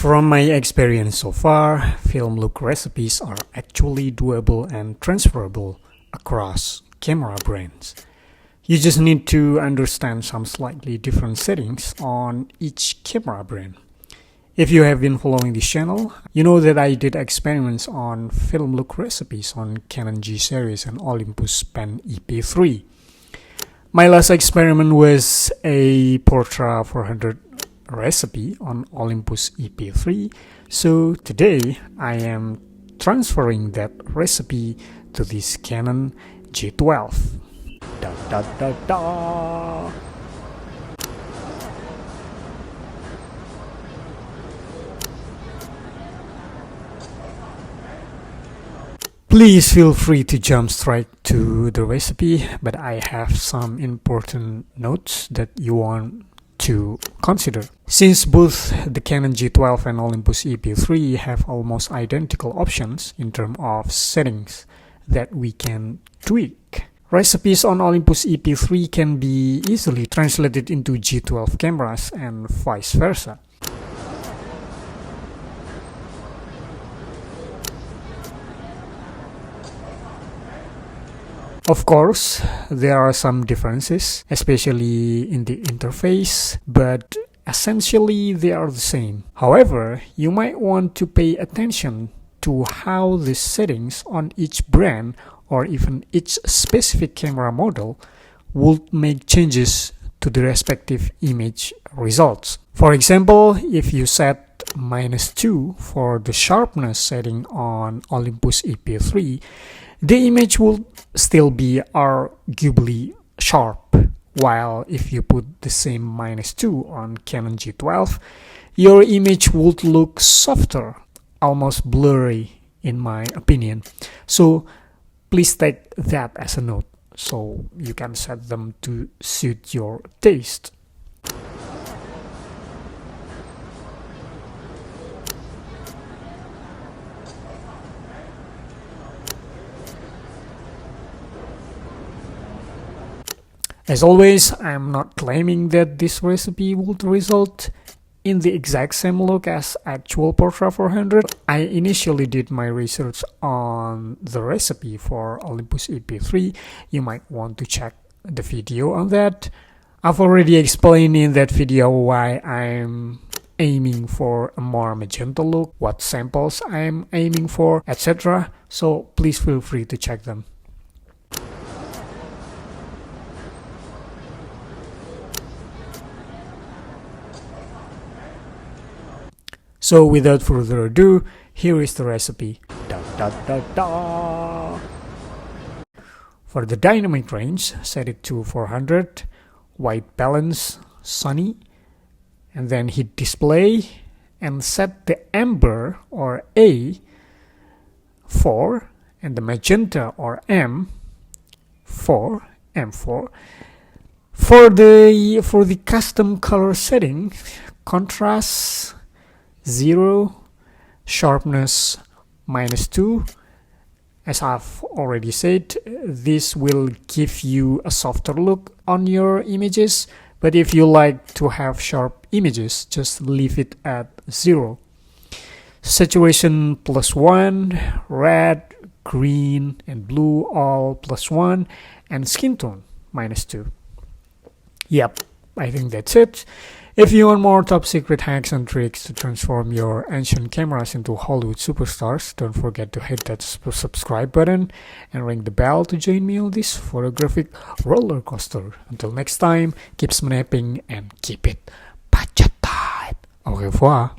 From my experience so far, film look recipes are actually doable and transferable across camera brands. You just need to understand some slightly different settings on each camera brand. If you have been following this channel, you know that I did experiments on film look recipes on Canon G series and Olympus Pen EP3. My last experiment was a Portra 400 recipe on Olympus EP3, so today I am transferring that recipe to this Canon G12. Da, da, da, da. Please feel free to jump straight to the recipe, but I have some important notes that you want to consider. Since both the Canon G12 and Olympus EP3 have almost identical options in terms of settings that we can tweak, recipes on Olympus EP3 can be easily translated into G12 cameras and vice versa. Of course, there are some differences, especially in the interface, but essentially they are the same. However, you might want to pay attention to how the settings on each brand or even each specific camera model would make changes to the respective image results. For example, if you set -2 for the sharpness setting on Olympus EP3, the image will still be arguably sharp, while if you put the same -2 on Canon G12, your image would look softer, almost blurry in my opinion. So please take that as a note, so you can set them to suit your taste. As always, I'm not claiming that this recipe would result in the exact same look as actual Portra 400. I initially did my research on the recipe for Olympus EP3. You might want to check the video on that. I've already explained in that video why I'm aiming for a more magenta look, what samples I'm aiming for, etc. So please feel free to check them. So without further ado, here is the recipe. Da, da, da, da. For the dynamic range, set it to 400, white balance, sunny, and then hit display and set the amber or A 4 and the magenta or M4. For the custom color setting, contrast 0, sharpness -2. As I've already said, this will give you a softer look on your images, but if you like to have sharp images, just leave it at 0. Saturation +1, red, green, and blue all +1, and skin tone -2. Yep, I think that's it. If you want more top secret hacks and tricks to transform your ancient cameras into Hollywood superstars, don't forget to hit that subscribe button and ring the bell to join me on this photographic roller coaster. Until next time, keep snapping and keep it budget tight. Au revoir.